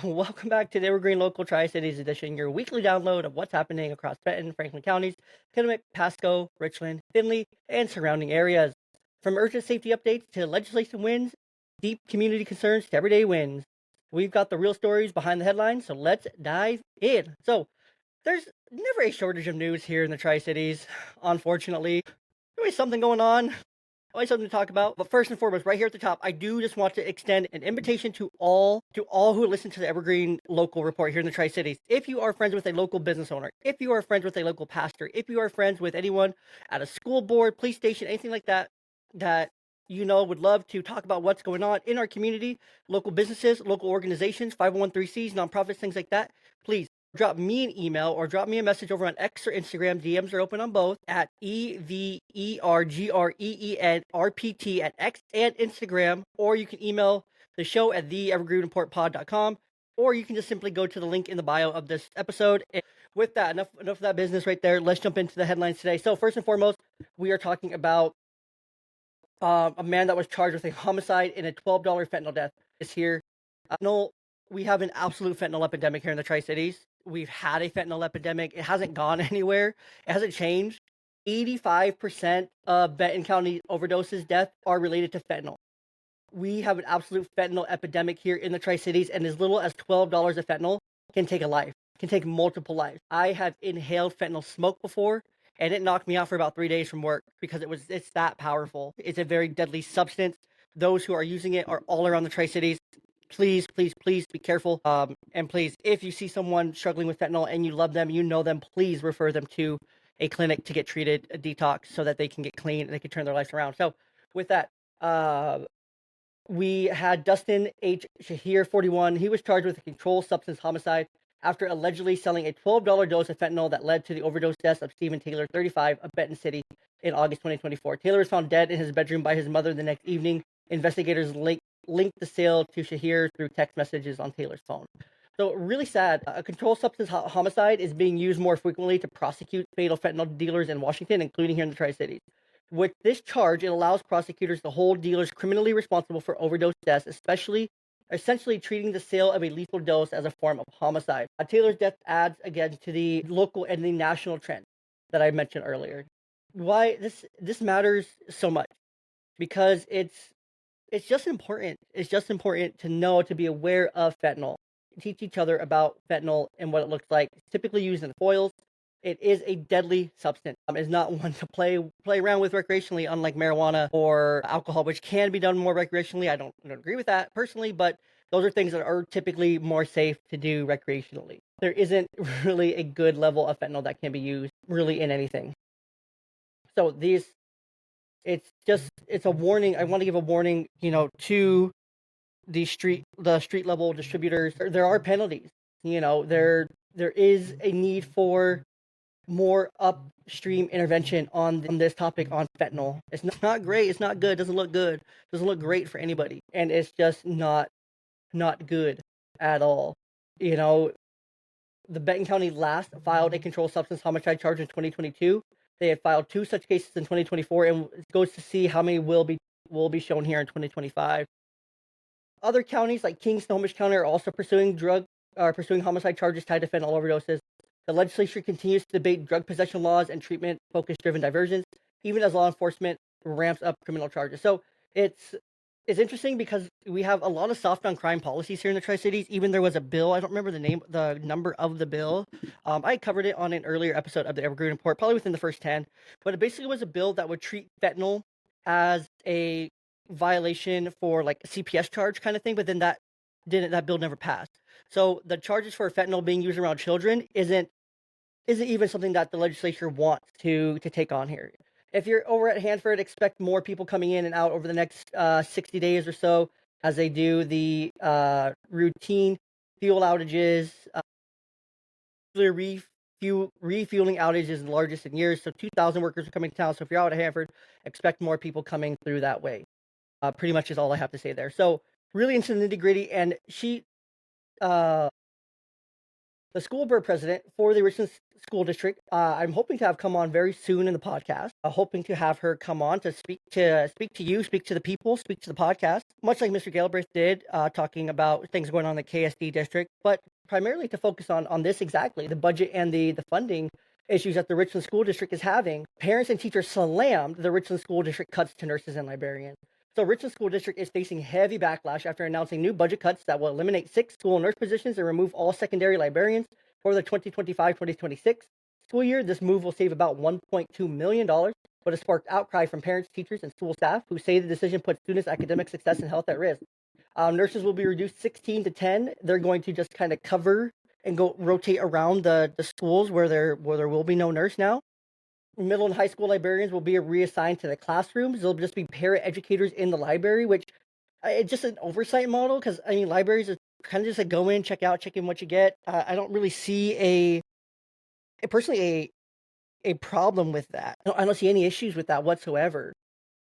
Welcome back to the Evergreen Local Tri-Cities Edition, your weekly download of what's happening across Benton, Franklin counties, Kennewick, Pasco, Richland, Findlay, and surrounding areas. From urgent safety updates to legislation wins, deep community concerns to everyday wins. We've got the real stories behind the headlines, so let's dive in. So, there's never a shortage of news here in the Tri-Cities, unfortunately. Always something going on, always something to talk about. But first and foremost, right here at the top, I do just want to extend an invitation to all who listen to the Evergreen Local Report here in the Tri-Cities. If you are friends with a local business owner, if you are friends with a local pastor, if you are friends with anyone at a school board, police station, anything like that, that would love to talk about what's going on in our community, local businesses, local organizations, 501(c)(3)s, nonprofits, things like that, please drop me an email or drop me a message over on X or Instagram. DMs are open on both at EVERGREENRPT at X and Instagram, or you can email the show at theevergreenreportpod.com, or you can just simply go to the link in the bio of this episode. And with that, enough of that business right there. Let's jump into the headlines today. So first and foremost, we are talking about a man that was charged with a homicide and a $12 fentanyl death is here. We have an absolute fentanyl epidemic here in the Tri-Cities. We've had a fentanyl epidemic. It hasn't gone anywhere. It hasn't changed. 85% of Benton County overdoses death are related to fentanyl. We have an absolute fentanyl epidemic here in the Tri-Cities, and as little as $12 of fentanyl can take a life, can take multiple lives. I have inhaled fentanyl smoke before, and it knocked me out for about 3 days from work because it's that powerful. It's a very deadly substance. Those who are using it are all around the Tri-Cities. Please, please, please be careful. And please, if you see someone struggling with fentanyl and you love them, you know them, please refer them to a clinic to get treated, a detox, so that they can get clean and they can turn their lives around. So with that, we had Dustin H. Shahir, 41. He was charged with a controlled substance homicide after allegedly selling a $12 dose of fentanyl that led to the overdose deaths of Stephen Taylor, 35, of Benton City in August 2024. Taylor was found dead in his bedroom by his mother the next evening. Investigators linked the sale to Shahir through text messages on Taylor's phone. So really sad. A controlled substance homicide is being used more frequently to prosecute fatal fentanyl dealers in Washington, including here in the Tri-Cities. With this charge, it allows prosecutors to hold dealers criminally responsible for overdose deaths, essentially treating the sale of a lethal dose as a form of homicide. Taylor's death adds again to the local and the national trend that I mentioned earlier. Why this matters so much? Because it's just important. It's just important to know, to be aware of fentanyl. Teach each other about fentanyl and what it looks like. It's typically used in foils. It is a deadly substance. It's not one to play around with recreationally, unlike marijuana or alcohol, which can be done more recreationally. I don't agree with that personally, but those are things that are typically more safe to do recreationally. There isn't really a good level of fentanyl that can be used really in anything. So it's a warning. I want to give a warning, to the street level distributors. There are penalties. There is a need for more upstream intervention on this topic on fentanyl. It's not great. It's not good. Doesn't look good. Doesn't look great for anybody. And it's just not good at all. The Benton County last filed a controlled substance homicide charge in 2022. They have filed 2 such cases in 2024, and it goes to see how many will be shown here in 2025. Other counties like King, Snohomish County are also pursuing homicide charges tied to fentanyl overdoses. The legislature continues to debate drug possession laws and treatment-focused-driven diversions, even as law enforcement ramps up criminal charges. So it's interesting because we have a lot of soft on crime policies here in the Tri-Cities. Even there was a bill, I don't remember the number of the bill. I covered it on an earlier episode of the Evergreen Report, probably within the first 10. But it basically was a bill that would treat fentanyl as a violation for like a CPS charge kind of thing, but then that bill never passed. So the charges for fentanyl being used around children isn't even something that the legislature wants to take on here. If you're over at Hanford, expect more people coming in and out over the next 60 days or so as they do the routine fuel outages. Refueling outage is the largest in years, so 2,000 workers are coming to town. So if you're out at Hanford, expect more people coming through that way. Pretty much is all I have to say there. So really into the nitty gritty, and the school board president for the Richland School District. I'm hoping to have come on very soon in the podcast. Hoping to have her come on to speak to you, speak to the people, speak to the podcast, much like Mr. Galbraith did, talking about things going on in the KSD district, but primarily to focus on this exactly, the budget and the funding issues that the Richland School District is having. Parents and teachers slammed the Richland School District cuts to nurses and librarians. So Richland School District is facing heavy backlash after announcing new budget cuts that will eliminate 6 school nurse positions and remove all secondary librarians for the 2025-2026 school year. This move will save about $1.2 million, but has sparked outcry from parents, teachers, and school staff who say the decision puts students' academic success and health at risk. Nurses will be reduced 16 to 10. They're going to just kind of cover and go rotate around the schools where there will be no nurse now. Middle and high school librarians will be reassigned to the classrooms. They'll just be paraeducators in the library, which it's just an oversight model, because I mean libraries are kind of just like go in, check out, check in what you get. I don't really see personally a problem with that. I don't see any issues with that whatsoever.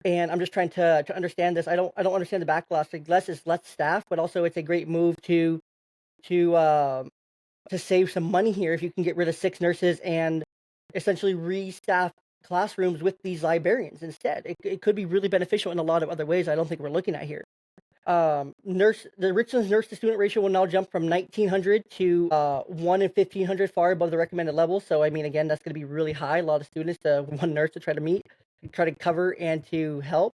And I'm just trying to understand this. I don't understand the backlash. Like less is less staff, but also it's a great move to save some money here if you can get rid of 6 nurses and essentially restaff classrooms with these librarians instead. It could be really beneficial in a lot of other ways I don't think we're looking at here. The Richland's nurse to student ratio will now jump from 1,900 to 1 in 1,500, far above the recommended level. So I mean, again, that's going to be really high. A lot of students to one nurse to try to cover and to help.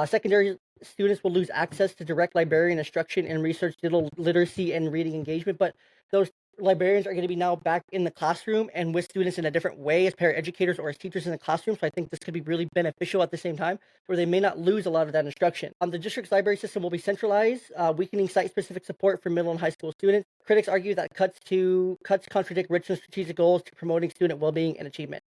Secondary students will lose access to direct librarian instruction and research, digital literacy, and reading engagement, but those librarians are going to be now back in the classroom and with students in a different way as paraeducators or as teachers in the classroom. So I think this could be really beneficial at the same time, where they may not lose a lot of that instruction. The district's library system will be centralized, weakening site-specific support for middle and high school students. Critics argue that cuts contradict Richland's strategic goals to promoting student well-being and achievement.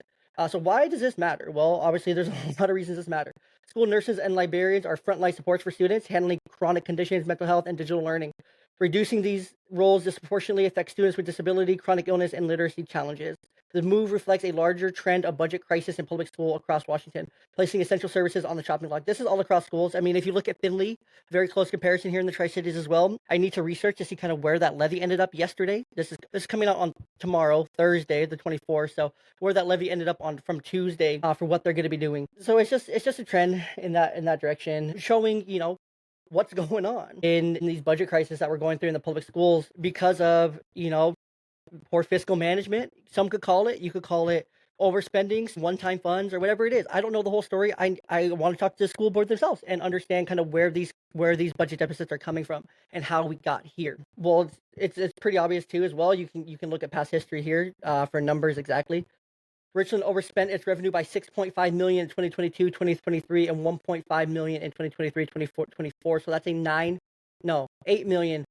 So why does this matter? Well, obviously there's a lot of reasons this matter. School nurses and librarians are frontline supports for students handling chronic conditions, mental health, and digital learning. Reducing these roles disproportionately affects students with disability, chronic illness, and literacy challenges. The move reflects a larger trend of budget crisis in public school across Washington, placing essential services on the chopping block. This is all across schools. I mean, if you look at Findlay, very close comparison here in the Tri-Cities as well. I need to research to see kind of where that levy ended up yesterday. This is coming out on tomorrow, Thursday, the 24th. So where that levy ended up on from Tuesday for what they're going to be doing. So it's just a trend in that direction, showing what's going on in these budget crises that we're going through in the public schools because of poor fiscal management. Some could call it. You could call it overspending, one-time funds, or whatever it is. I don't know the whole story. I want to talk to the school board themselves and understand kind of where these budget deficits are coming from and how we got here. Well, it's pretty obvious too as well. You can look at past history here for numbers exactly. Richland overspent its revenue by $6.5 million in 2022, 2023, and $1.5 million in 2023, 24. So that's $8 million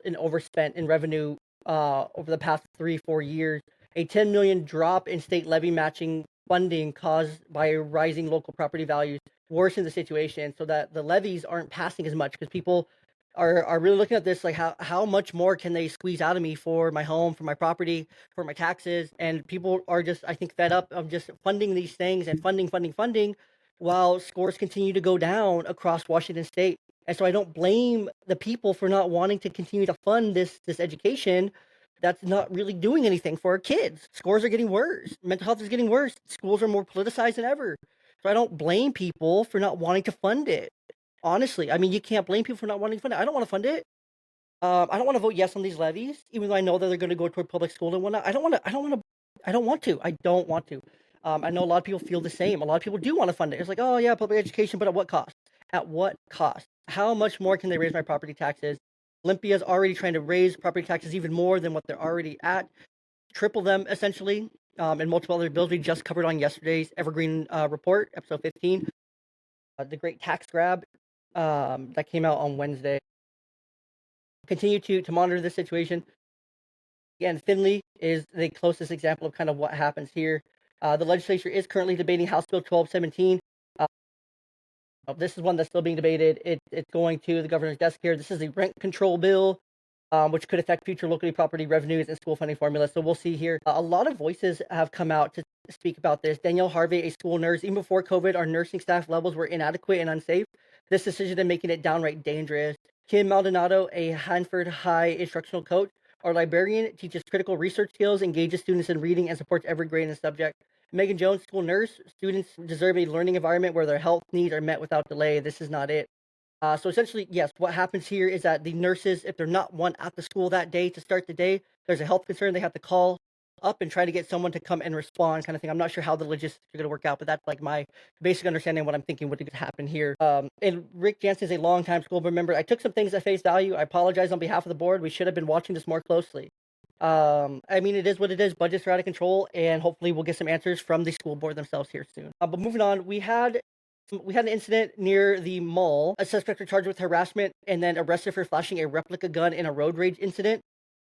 in overspent in revenue over the past 3-4 years. A $10 million drop in state levy matching funding caused by rising local property values worsened the situation, so that the levies aren't passing as much because people are really looking at this like how much more can they squeeze out of me for my home, for my property, for my taxes. And people are just, I think, fed up of just funding these things and funding while scores continue to go down across Washington state. And so I don't blame the people for not wanting to continue to fund this education that's not really doing anything for our kids. Scores are getting worse. Mental health is getting worse. Schools are more politicized than ever. So I don't blame people for not wanting to fund it. Honestly, I mean, you can't blame people for not wanting to fund it. I don't want to fund it. I don't want to vote yes on these levies, even though I know that they're going to go toward public school and whatnot. I don't want to. I know a lot of people feel the same. A lot of people do want to fund it. It's like, oh yeah, public education, but at what cost? At what cost? How much more can they raise my property taxes? Olympia's already trying to raise property taxes even more than what they're already at, triple them essentially, and multiple other bills we just covered on yesterday's Evergreen Report, episode 15. The great tax grab that came out on Wednesday. Continue to monitor this situation. Again, Findlay is the closest example of kind of what happens here. The legislature is currently debating House Bill 1217. This is one that's still being debated. It's going to the governor's desk here. This is the rent control bill, which could affect future locally property revenues and school funding formulas. So we'll see here. A lot of voices have come out to speak about this. Danielle Harvey, a school nurse, even before COVID, our nursing staff levels were inadequate and unsafe. This decision is making it downright dangerous. Kim Maldonado, a Hanford High instructional coach, Our librarian teaches critical research skills, engages students in reading, and supports every grade in the subject. Megan Jones, school nurse. Students deserve a learning environment where their health needs are met without delay. This is not it. So essentially, yes, what happens here is that the nurses, if they're not one at the school that day to start the day, there's a health concern, they have to call up and try to get someone to come and respond, kind of thing. I'm not sure how the logistics are going to work out, but that's like my basic understanding of what I'm thinking would happen here. And Rick Jansen is a longtime school board member. I took some things at face value. I apologize on behalf of the board. We should have been watching this more closely. I mean, it is what it is. Budgets are out of control, and hopefully we'll get some answers from the school board themselves here soon. But moving on, we had an incident near the mall. A suspect was charged with harassment and then arrested for flashing a replica gun in a road rage incident.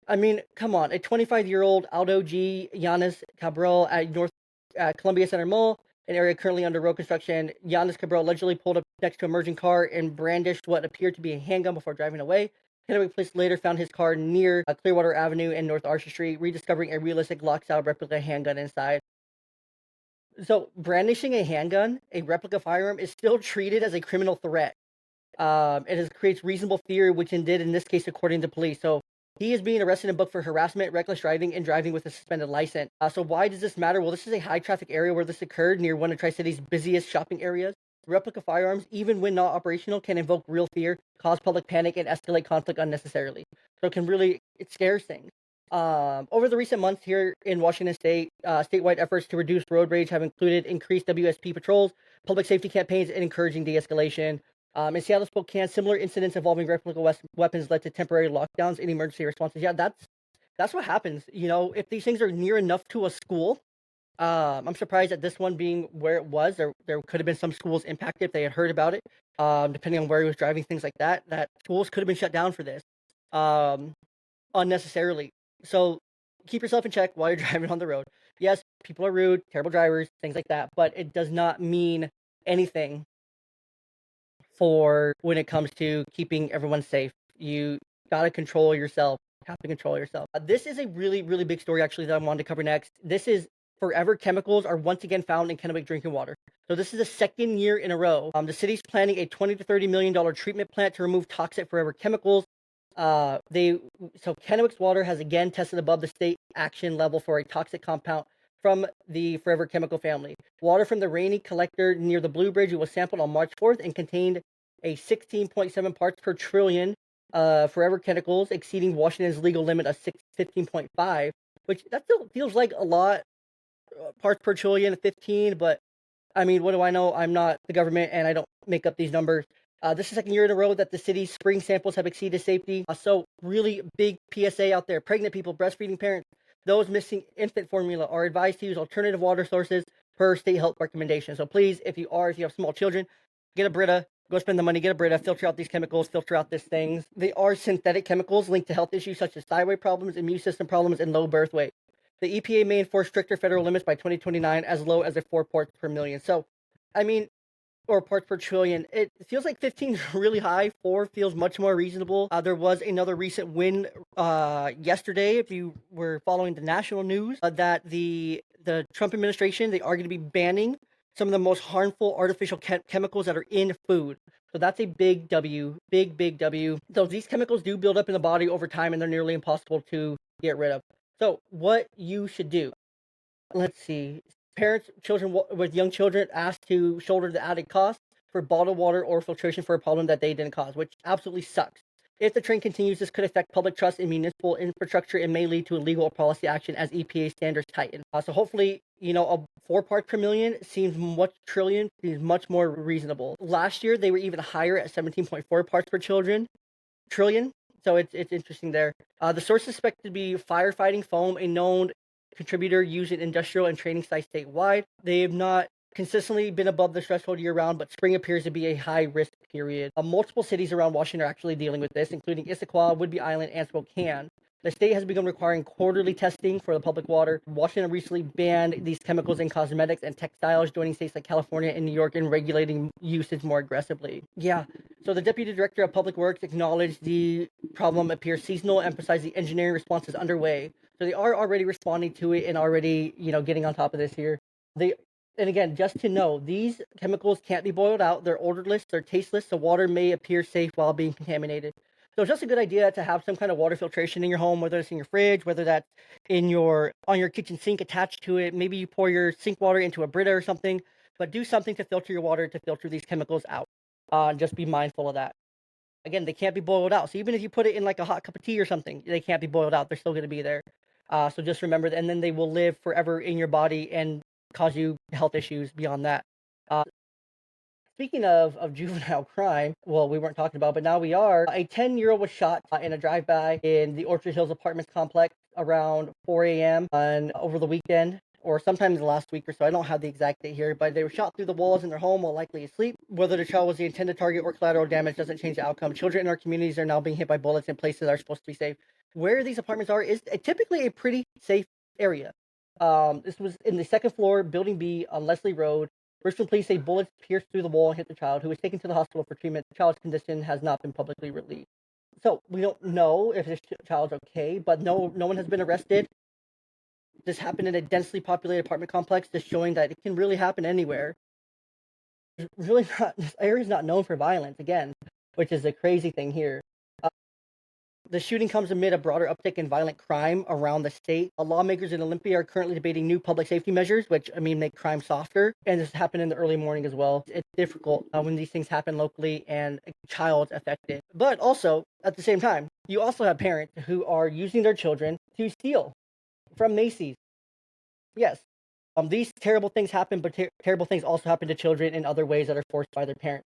I mean, come on. A 25-year-old Aldo G. Yanis Cabral at North Columbia Center Mall, an area currently under road construction. Yanis Cabral allegedly pulled up next to a emerging car and brandished what appeared to be a handgun before driving away. Kennewick police later found his car near Clearwater Avenue and North Archer Street, rediscovering a realistic lock-style replica handgun inside. So brandishing a handgun, a replica firearm, is still treated as a criminal threat. It creates reasonable fear, which it did in this case, according to police. So he is being arrested and booked for harassment, reckless driving, and driving with a suspended license. So why does this matter? Well, this is a high-traffic area where this occurred near one of Tri-Cities' busiest shopping areas. Replica firearms, even when not operational, can invoke real fear, cause public panic, and escalate conflict unnecessarily. So it scares things. Over the recent months here in Washington State, statewide efforts to reduce road rage have included increased WSP patrols, public safety campaigns, and encouraging de-escalation. In Seattle, Spokane, similar incidents involving replica weapons led to temporary lockdowns and emergency responses. Yeah, that's what happens. You know, if these things are near enough to a school, I'm surprised at this one being where it was. There could have been some schools impacted if they had heard about it. Depending on where he was driving, things like that. That schools could have been shut down for this, unnecessarily. So keep yourself in check while you're driving on the road. Yes, people are rude, terrible drivers, things like that, but it does not mean anything for when it comes to keeping everyone safe. You gotta control yourself. Have to control yourself. This is a really, really big story, actually, that I wanted to cover next. This is forever chemicals are once again found in Kennewick drinking water. So this is the second year in a row. The city's planning a $20 to $30 million treatment plant to remove toxic forever chemicals. So Kennewick's water has again tested above the state action level for a toxic compound from the forever chemical family. Water from the Rainy collector near the Blue Bridge was sampled on March 4th and contained a 16.7 parts per trillion forever chemicals, exceeding Washington's legal limit of 15.5, which that still feels like a lot. Parts per trillion, 15, but I mean, what do I know? I'm not the government and I don't make up these numbers. This is the second year in a row that the city's spring samples have exceeded safety. So really big PSA out there. Pregnant people, breastfeeding parents, those missing infant formula are advised to use alternative water sources per state health recommendations. So please, if you have small children, get a Brita, go spend the money, get a Brita, filter out these chemicals, filter out these things. They are synthetic chemicals linked to health issues such as thyroid problems, immune system problems, and low birth weight. The EPA may enforce stricter federal limits by 2029 as low as 4 parts per million. So, I mean, or parts per trillion. It feels like 15 is really high. 4 feels much more reasonable. There was another recent win yesterday, if you were following the national news, that the Trump administration, they are going to be banning some of the most harmful artificial chemicals that are in food. So that's a big W, big W. So these chemicals do build up in the body over time, and they're nearly impossible to get rid of. So what you should do, let's see. Parents, children with young children asked to shoulder the added cost for bottled water or filtration for a problem that they didn't cause, which absolutely sucks. If the trend continues, this could affect public trust in municipal infrastructure and may lead to illegal policy action as EPA standards tighten. So hopefully, a 4 parts per million seems much more reasonable. Last year, they were even higher at 17.4 parts per trillion. So it's interesting there. The source is suspected to be firefighting foam, a known contributor used in industrial and training sites statewide. They have not consistently been above the threshold year-round, but spring appears to be a high-risk period. Multiple cities around Washington are actually dealing with this, including Issaquah, Whidbey Island, and Spokane. The state has begun requiring quarterly testing for the public water. Washington recently banned these chemicals in cosmetics and textiles, joining states like California and New York in regulating usage more aggressively. Yeah, so the Deputy Director of Public Works acknowledged the problem appears seasonal, emphasized the engineering response is underway. So they are already responding to it and already, getting on top of this here. And again, just to know, these chemicals can't be boiled out. They're odorless, they're tasteless, so water may appear safe while being contaminated. So it's just a good idea to have some kind of water filtration in your home, whether it's in your fridge, whether that's on your kitchen sink attached to it. Maybe you pour your sink water into a Brita or something, but do something to filter your water to filter these chemicals out. Just be mindful of that. Again, they can't be boiled out. So even if you put it in like a hot cup of tea or something, they can't be boiled out. They're still going to be there. So just remember that, and then they will live forever in your body and cause you health issues beyond that. Speaking of juvenile crime, well, we weren't talking about, but now we are. A 10-year-old was shot in a drive-by in the Orchard Hills Apartments complex around 4 a.m. on over the weekend, or sometime in the last week or so. I don't have the exact date here, but they were shot through the walls in their home while likely asleep. Whether the child was the intended target or collateral damage doesn't change the outcome. Children in our communities are now being hit by bullets in places that are supposed to be safe. Where these apartments are is typically a pretty safe area. This was in the second floor, Building B on Leslie Road. Richland police say bullets pierced through the wall and hit the child, who was taken to the hospital for treatment. The child's condition has not been publicly released. So we don't know if this child's okay, but no one has been arrested. This happened in a densely populated apartment complex, just showing that it can really happen anywhere. Really not, this area is not known for violence, again, which is a crazy thing here. The shooting comes amid a broader uptick in violent crime around the state. Lawmakers in Olympia are currently debating new public safety measures, which, make crime softer. And this happened in the early morning as well. It's difficult when these things happen locally and a child's affected. But also, at the same time, you also have parents who are using their children to steal from Macy's. Yes. These terrible things happen, but terrible things also happen to children in other ways that are forced by their parents.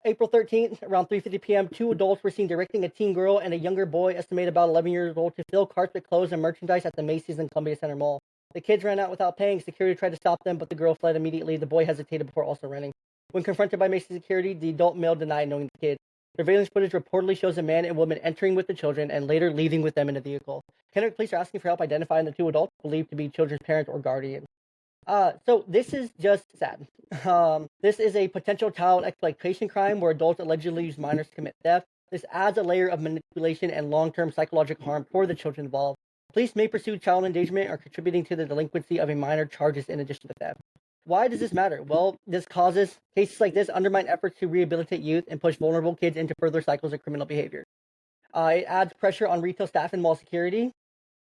April 13th, around 3:50 p.m., two adults were seen directing a teen girl and a younger boy, estimated about 11 years old, to fill carts with clothes and merchandise at the Macy's and Columbia Center Mall. The kids ran out without paying. Security tried to stop them, but the girl fled immediately. The boy hesitated before also running. When confronted by Macy's security, the adult male denied knowing the kid. Surveillance footage reportedly shows a man and woman entering with the children and later leaving with them in a vehicle. Kennewick police are asking for help identifying the two adults believed to be children's parents or guardians. So this is just sad. This is a potential child exploitation crime where adults allegedly use minors to commit theft. This adds a layer of manipulation and long-term psychological harm for the children involved. Police may pursue child endangerment or contributing to the delinquency of a minor charges in addition to theft. Why does this matter? Well, cases like this undermine efforts to rehabilitate youth and push vulnerable kids into further cycles of criminal behavior. It adds pressure on retail staff and mall security.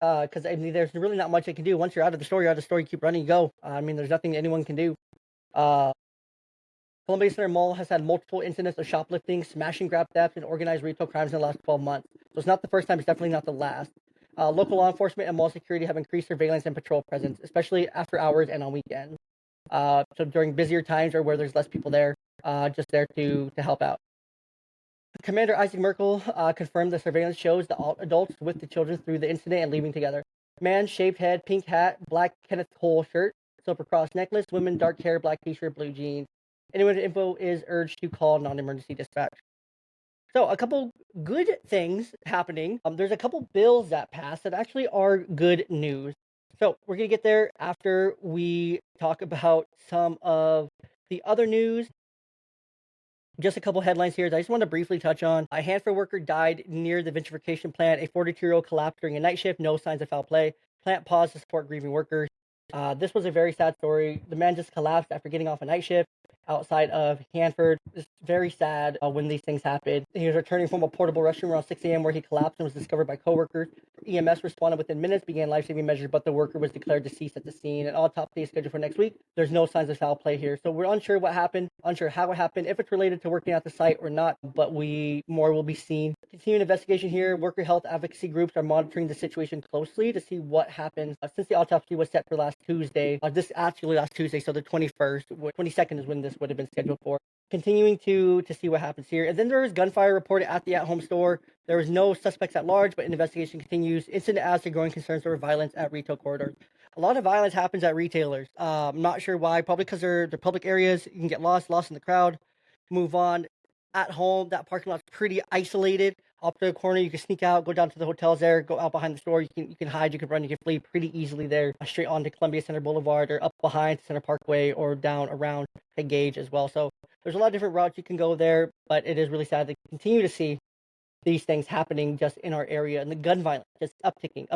Because there's really not much they can do. Once you're out of the store, you're out of the store. You keep running, you go. There's nothing anyone can do. Columbia Center Mall has had multiple incidents of shoplifting, smash and grab theft, and organized retail crimes in the last 12 months. So it's not the first time. It's definitely not the last. Local law enforcement and mall security have increased surveillance and patrol presence, especially after hours and on weekends. So during busier times or where there's less people there, just there to help out. Commander Isaac Merkel confirmed the surveillance shows the adults with the children through the incident and leaving together. Man, shaved head, pink hat, black Kenneth Cole shirt, silver cross necklace. Women, dark hair, black t-shirt, blue jeans. Anyone with info is urged to call non-emergency dispatch. So a couple good things happening. There's a couple bills that passed that actually are good news. So we're going to get there after we talk about some of the other news. Just a couple headlines here that I just want to briefly touch on. A Hanford worker died near the vitrification plant. A 42-year-old collapsed during a night shift. No signs of foul play. Plant paused to support grieving workers. This was a very sad story. The man just collapsed after getting off a night shift outside of Hanford. It's very sad when these things happen. He was returning from a portable restroom around 6 a.m. where he collapsed and was discovered by coworkers. EMS responded within minutes, began life-saving measures, but the worker was declared deceased at the scene. An autopsy is scheduled for next week. There's no signs of foul play here. So we're unsure what happened, unsure how it happened, if it's related to working at the site or not, but more will be seen. Continuing investigation here, worker health advocacy groups are monitoring the situation closely to see what happens. Since the autopsy was set for last Tuesday, last Tuesday, so the 22nd is when this would have been scheduled for. Continuing to see what happens here. And then there was gunfire reported at the at-home store. There was no suspects at large, but an investigation continues. Incident adds to growing concerns over violence at retail corridors. A lot of violence happens at retailers. I'm not sure why. Probably because they're public areas. You can get lost in the crowd. Move on. At home, that parking lot's pretty isolated. Up to the corner, you can sneak out, go down to the hotels there, go out behind the store. You can hide, you can run, you can flee pretty easily there, straight onto Columbia Center Boulevard or up behind Center Parkway or down around the Gage as well. So there's a lot of different routes you can go there, but it is really sad to continue to see these things happening just in our area, and the gun violence just upticking.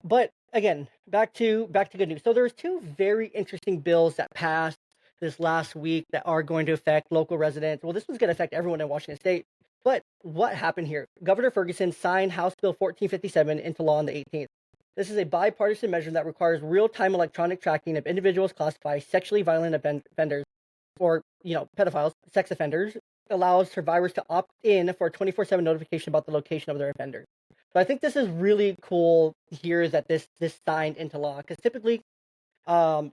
But again, back to good news. So there's two very interesting bills that passed this last week that are going to affect local residents. Well, this one's going to affect everyone in Washington State. But what happened here? Governor Ferguson signed House Bill 1457 into law on the 18th. This is a bipartisan measure that requires real-time electronic tracking of individuals classified sexually violent offenders or, pedophiles, sex offenders, allows survivors to opt in for a 24/7 notification about the location of their offenders. So I think this is really cool here that this signed into law, because typically um,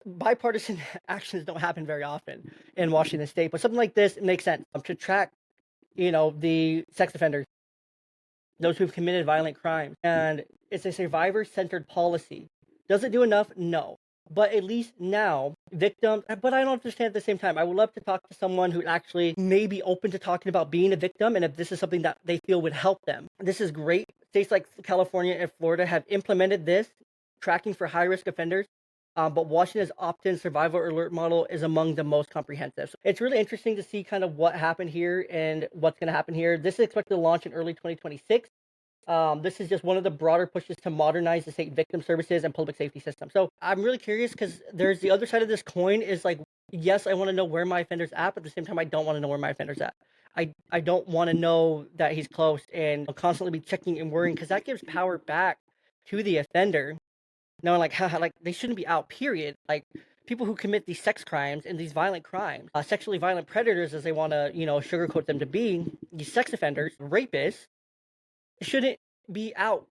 bipartisan actions don't happen very often in Washington State, but something like this, it makes sense to track, the sex offenders, those who've committed violent crimes. And it's a survivor-centered policy. Does it do enough? No. But at least now, victims, but I don't understand at the same time. I would love to talk to someone who actually may be open to talking about being a victim and if this is something that they feel would help them. This is great. States like California and Florida have implemented this tracking for high-risk offenders. But Washington's opt-in survival alert model is among the most comprehensive. So it's really interesting to see kind of what happened here and what's going to happen here. This is expected to launch in early 2026. This is just one of the broader pushes to modernize the state victim services and public safety system. So I'm really curious because there's the other side of this coin is like, yes, I want to know where my offender's at, but at the same time, I don't want to know where my offender's at. I don't want to know that he's close and constantly be checking and worrying, because that gives power back to the offender, knowing like how like they shouldn't be out, period. Like people who commit these sex crimes and these violent crimes, sexually violent predators, as they want to, sugarcoat them to be, these sex offenders, rapists, shouldn't be out,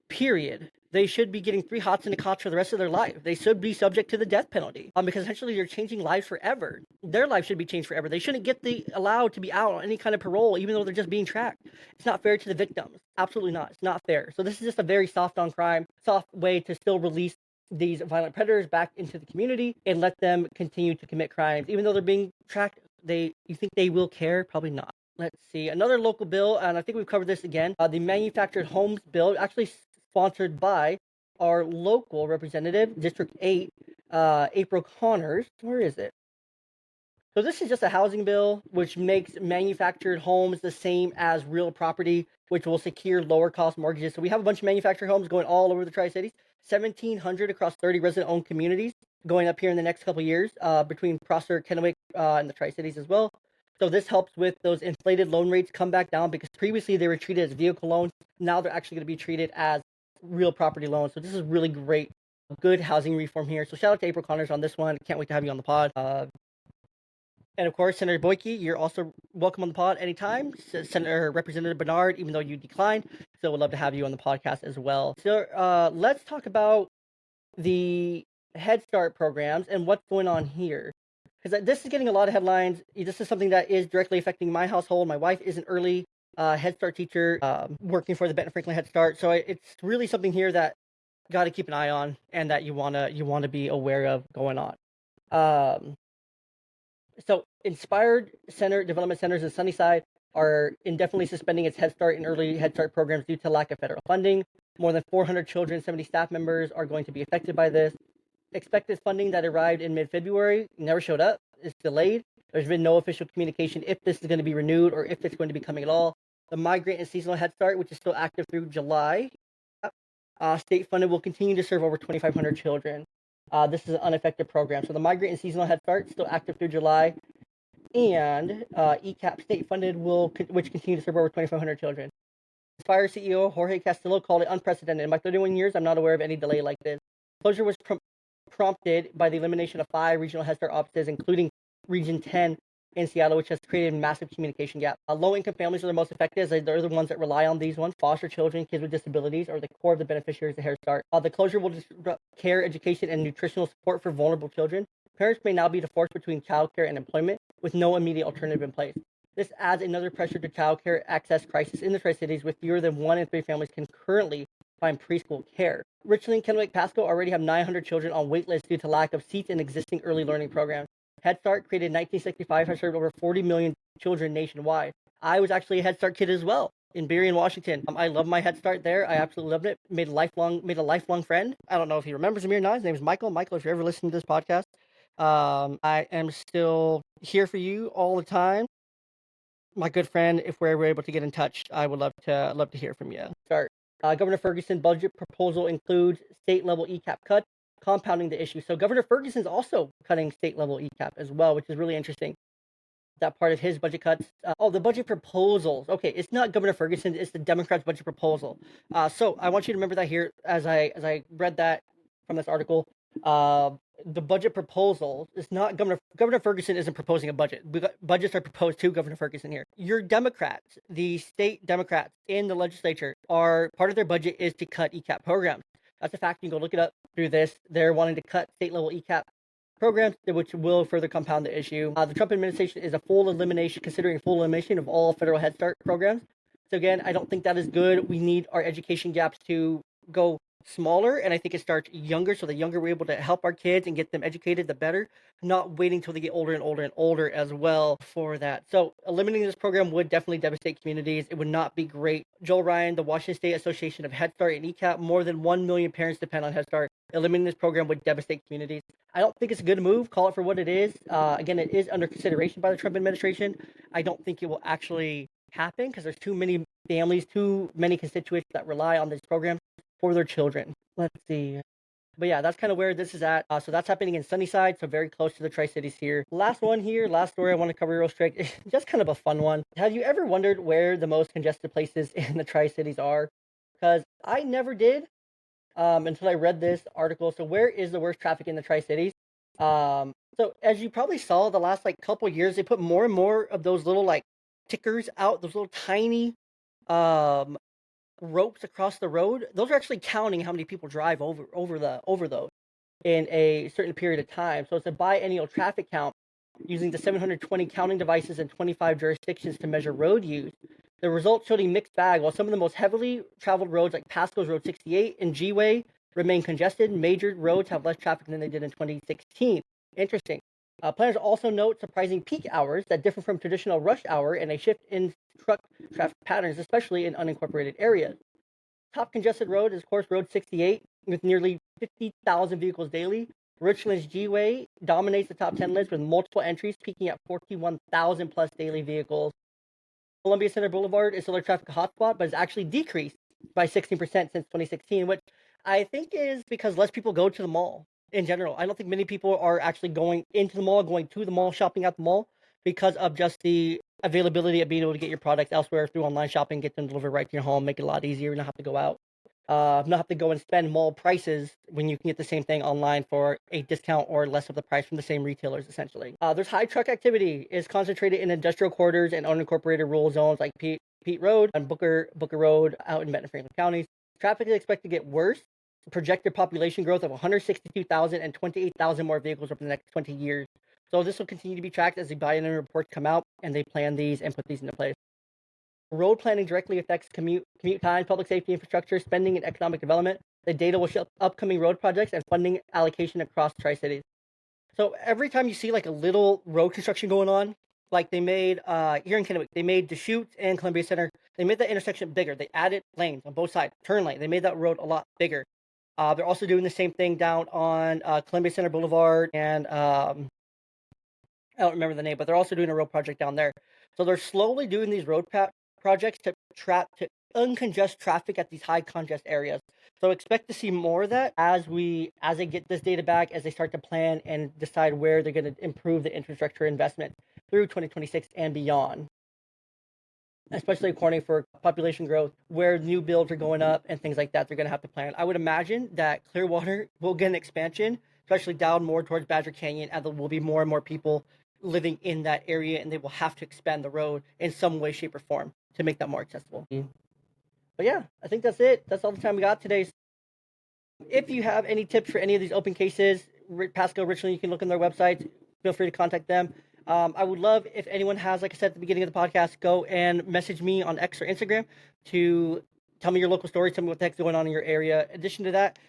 period. They should be getting 3 hots in a cot for the rest of their life. They should be subject to the death penalty, because essentially you're changing lives forever. Their life should be changed forever. They shouldn't get allowed to be out on any kind of parole, even though they're just being tracked. It's not fair to the victims. Absolutely not. It's not fair. So this is just a very soft on crime, soft way to still release these violent predators back into the community and let them continue to commit crimes, even though they're being tracked. You think they will care? Probably not. Let's see. Another local bill, and I think we've covered this again. The Manufactured Homes Bill, actually sponsored by our local representative, District 8, April Connors. Where is it? So this is just a housing bill which makes manufactured homes the same as real property, which will secure lower cost mortgages. So we have a bunch of manufactured homes going all over the Tri-Cities, 1,700 across 30 resident-owned communities going up here in the next couple of years, between Prosser, Kennewick, and the Tri-Cities as well. So this helps with those inflated loan rates come back down, because previously they were treated as vehicle loans. Now they're actually going to be treated as real property loans. So this is really great, good housing reform here. So shout out to April Connors on this one. Can't wait to have you on the pod. And of course, Senator Boyke, you're also welcome on the pod anytime. Senator Representative Bernard, even though you declined, still would love to have you on the podcast as well. So let's talk about the Head Start programs and what's going on here, because this is getting a lot of headlines. This is something that is directly affecting my household. My wife is an early Head Start teacher, working for the Benton Franklin Head Start. So it's really something here that got to keep an eye on and that you wanna be aware of going on. So Inspired Center Development Centers in Sunnyside are indefinitely suspending its Head Start and early Head Start programs due to lack of federal funding. More than 400 children, 70 staff members are going to be affected by this. Expected funding that arrived in mid-February never showed up. It's delayed. There's been no official communication if this is going to be renewed or if it's going to be coming at all. The Migrant and Seasonal Head Start, which is still active through July, state funded, will continue to serve over 2,500 children. This is an unaffected program. So the Migrant and Seasonal Head Start still active through July, and ECAP state funded which continue to serve over 2,500 children. Inspire CEO Jorge Castillo called it unprecedented. In my 31 years, I'm not aware of any delay like this. Closure was prompted by the elimination of 5 regional Head Start offices, including Region 10 in Seattle, which has created a massive communication gap. Low-income families are the most affected, as they're the ones that rely on these ones. Foster children, kids with disabilities are the core of the beneficiaries of Head Start. The closure will disrupt care, education, and nutritional support for vulnerable children. Parents may now be divorced between childcare and employment, with no immediate alternative in place. This adds another pressure to childcare access crisis in the Tri-Cities, with fewer than 1 in 3 families can currently find preschool care. Richland, Kennewick, Pasco already have 900 children on wait lists due to lack of seats in existing early learning programs. Head Start, created in 1965, has served over 40 million children nationwide. I was actually a Head Start kid as well in Berrien, Washington. I love my Head Start there. I absolutely loved it. Made a lifelong friend. I don't know if he remembers me or not. His name is Michael. Michael, if you're ever listening to this podcast, I am still here for you all the time. My good friend, if we're ever able to get in touch, I would love to hear from you. Start. Governor Ferguson budget proposal includes state level ECAP cuts, compounding the issue. So Governor Ferguson's also cutting state level ECAP as well, which is really interesting. that part of his budget cuts. The budget proposals. Okay, it's not Governor Ferguson, it's the Democrats' budget proposal. So I want you to remember that here as I read that from this article. The budget proposal is not Governor Ferguson isn't proposing a budget. Budgets are proposed to Governor Ferguson here. Your Democrats, the state Democrats in the legislature, are part of their budget is to cut ECAP programs. That's a fact. You can go look it up through this. They're wanting to cut state level ECAP programs, which will further compound the issue. The Trump administration is considering full elimination of all federal Head Start programs. So again, I don't think that is good. We need our education gaps to go smaller, and I think it starts younger, so the younger we're able to help our kids and get them educated, the better, not waiting until they get older and older and older as well for that. So eliminating this program would definitely devastate communities. It would not be great. Joel Ryan, the Washington State Association of Head Start and ECAP, more than 1 million parents depend on Head Start. Eliminating this program would devastate communities. I don't think it's a good move. Call it for what it is. Again, it is under consideration by the Trump administration. I don't think it will actually happen because there's too many families, too many constituents that rely on this program for their children. Let's see. But yeah, that's kind of where this is at. So that's happening in Sunnyside, so very close to the Tri-Cities here. Last story I want to cover real strict. It's just kind of a fun one. Have you ever wondered where the most congested places in the Tri-Cities are? Because I never did until I read this article. So where is the worst traffic in the Tri-Cities? So as you probably saw the last couple years, they put more and more of those little tickers out, those little tiny ropes across the road. Those are actually counting how many people drive over those in a certain period of time. So it's a biennial traffic count using the 720 counting devices in 25 jurisdictions to measure road use. The results showed a mixed bag. While some of the most heavily traveled roads like Pasco's Road 68 and G-Way remain congested, major roads have less traffic than they did in 2016. Interesting. Planners also note surprising peak hours that differ from traditional rush hour and a shift in truck traffic patterns, especially in unincorporated areas. Top congested road is, of course, Road 68, with nearly 50,000 vehicles daily. Richland's G-Way dominates the top 10 list with multiple entries, peaking at 41,000 plus daily vehicles. Columbia Center Boulevard is still a traffic hotspot, but has actually decreased by 16% since 2016, which I think is because less people go to the mall in general. I don't think many people are actually going into the mall, going to the mall, shopping at the mall because of just the availability of being able to get your products elsewhere through online shopping, get them delivered right to your home, make it a lot easier, not have to go out. Not have to go and spend mall prices when you can get the same thing online for a discount or less of the price from the same retailers, essentially. There's high truck activity is concentrated in industrial quarters and unincorporated rural zones like Pete Road and Booker Road out in Benton Franklin counties. Traffic is expected to get worse. Projected population growth of 162,000 and 28,000 more vehicles over the next 20 years. So this will continue to be tracked as the biennial reports come out and they plan these and put these into place. Road planning directly affects commute times, public safety infrastructure, spending, and economic development. The data will show upcoming road projects and funding allocation across Tri-Cities. So every time you see a little road construction going on, like they made here in Kennewick, they made Deschutes and Columbia Center, they made that intersection bigger. They added lanes on both sides, turn lane. They made that road a lot bigger. They're also doing the same thing down on Columbia Center Boulevard, and I don't remember the name, but they're also doing a road project down there. So they're slowly doing these road projects to uncongest traffic at these high congest areas. So expect to see more of that as they get this data back, as they start to plan and decide where they're going to improve the infrastructure investment through 2026 and beyond. Especially according for population growth, where new builds are going up and things like that, they're going to have to plan. I would imagine that Clearwater will get an expansion, especially down more towards Badger Canyon, and there will be more and more people living in that area, and they will have to expand the road in some way, shape, or form to make that more accessible. But yeah, I think that's it. That's all the time we got today. If you have any tips for any of these open cases, Pasco, Richland, you can look on their website. Feel free to contact them. I would love if anyone has, like I said at the beginning of the podcast, go and message me on X or Instagram to tell me your local stories, tell me what the heck's going on in your area. In addition to that,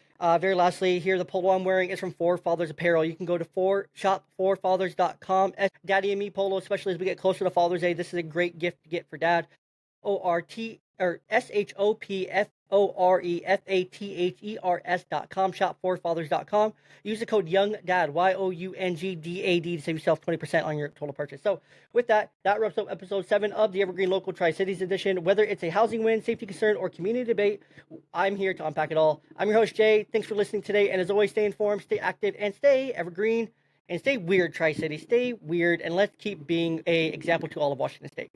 very lastly, here the polo I'm wearing is from Four Fathers Apparel. You can go to shop4fathers.com. Daddy and me polo, especially as we get closer to Father's Day. This is a great gift to get for Dad. shopforefathers.com, shop4fathers.com. Use the code YOUNGDAD, YOUNGDAD, to save yourself 20% on your total purchase. So with that wraps up episode 7 of the Evergreen Local Tri-Cities Edition. Whether it's a housing win, safety concern, or community debate, I'm here to unpack it all. I'm your host, Jay. Thanks for listening today, and as always, stay informed, stay active, and stay evergreen. And stay weird, Tri-City. Stay weird, and let's keep being a example to all of Washington State.